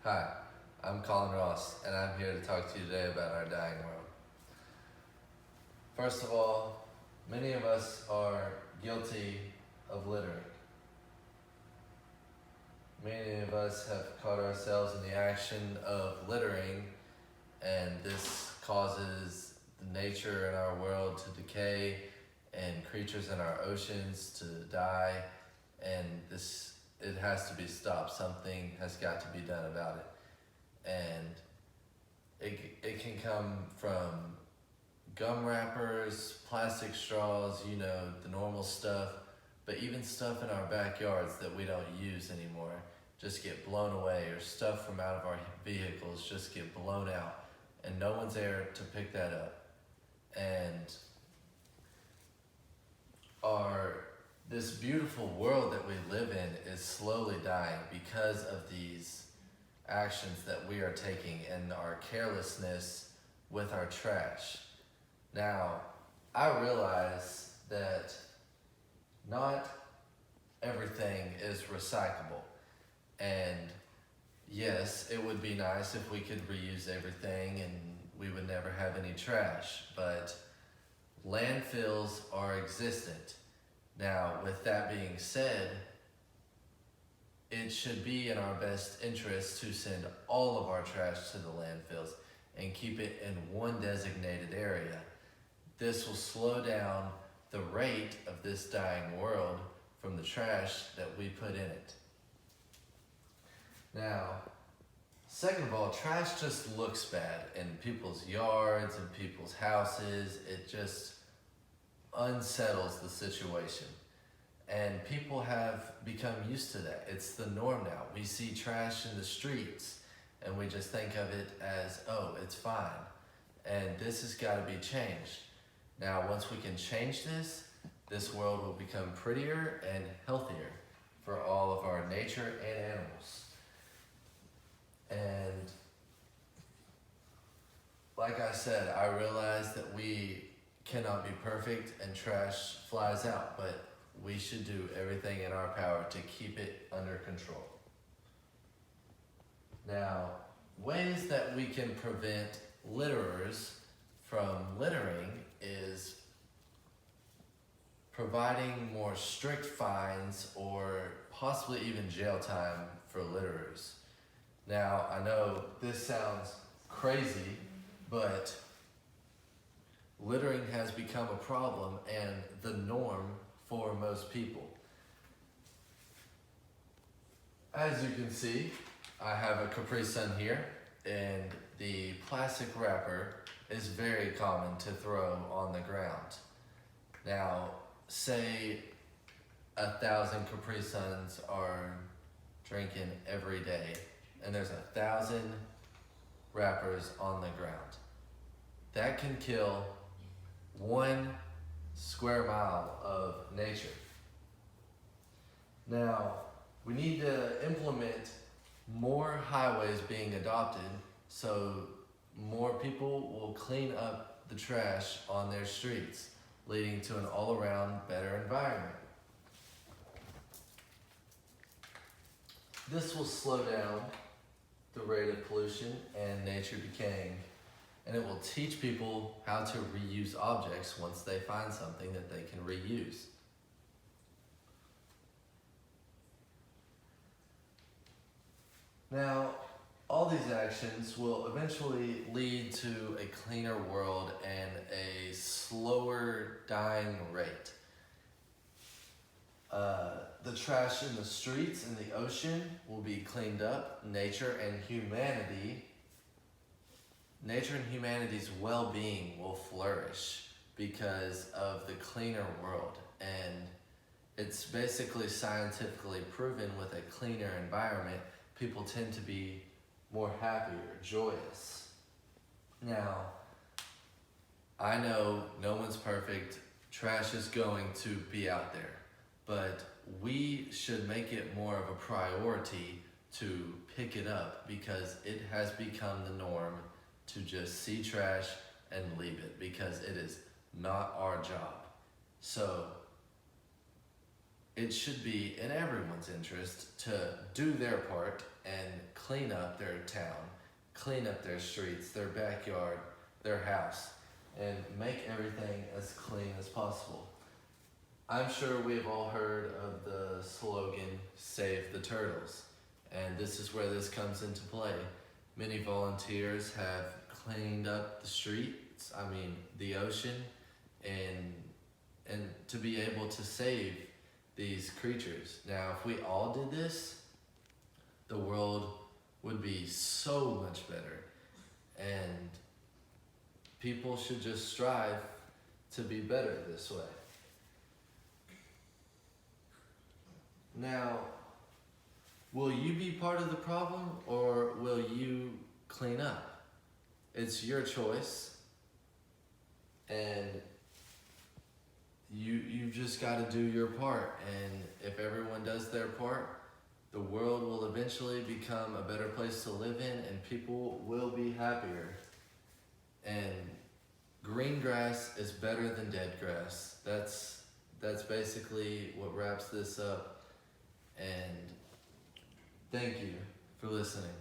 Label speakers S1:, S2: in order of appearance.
S1: Hi, I'm Colin Ross, and I'm here to talk to you today about our dying world. First of all, many of us are guilty of littering. Many of us have caught ourselves in the action of littering, and this causes the nature in our world to decay and creatures in our oceans to die, and it has to be stopped. Something has got to be done about it. And it can come from gum wrappers, plastic straws, the normal stuff, but even stuff in our backyards that we don't use anymore just get blown away, or stuff from out of our vehicles just get blown out, and no one's there to pick that up. And this beautiful world that we live in is slowly dying because of these actions that we are taking and our carelessness with our trash. Now, I realize that not everything is recyclable. And yes, it would be nice if we could reuse everything and we would never have any trash, but landfills are existent. Now, with that being said, it should be in our best interest to send all of our trash to the landfills and keep it in one designated area. This will slow down the rate of this dying world from the trash that we put in it. Now, second of all, trash just looks bad in people's yards and people's houses. It just unsettles the situation. And people have become used to that. It's the norm now. We see trash in the streets and we just think of it as, oh, it's fine. And this has got to be changed. Now, once we can change this world will become prettier and healthier for all of our nature and animals. And like I said, I realize that we cannot be perfect and trash flies out, but we should do everything in our power to keep it under control. Now, ways that we can prevent litterers from littering is providing more strict fines or possibly even jail time for litterers. Now, I know this sounds crazy, but littering has become a problem and the norm for most people. As you can see, I have a Capri Sun here, and the plastic wrapper is very common to throw on the ground. Now, say 1,000 Capri Suns are drinking every day, and there's 1,000 wrappers on the ground. That can kill 1 square mile of nature. Now, we need to implement more highways being adopted so more people will clean up the trash on their streets, leading to an all-around better environment. This will slow down the rate of pollution and nature decaying, and it will teach people how to reuse objects once they find something that they can reuse. Now, all these actions will eventually lead to a cleaner world and a slower dying rate. The trash in the streets and the ocean will be cleaned up. Nature and humanity's well-being will flourish because of the cleaner world. And it's basically scientifically proven with a cleaner environment, people tend to be more happy or joyous. Now, I know no one's perfect. Trash is going to be out there, but we should make it more of a priority to pick it up because it has become the norm to just see trash and leave it because it is not our job. So it should be in everyone's interest to do their part and clean up their town, clean up their streets, their backyard, their house, and make everything as clean as possible. I'm sure we've all heard of the slogan, Save the Turtles, and this is where this comes into play. Many volunteers have cleaned up the streets, the ocean, and to be able to save these creatures. Now, if we all did this, the world would be so much better, and people should just strive to be better this way. Now, will you be part of the problem or will you clean up? It's your choice, and you've just got to do your part. And if everyone does their part, the world will eventually become a better place to live in, and people will be happier. And green grass is better than dead grass. That's basically what wraps this up. And thank you for listening.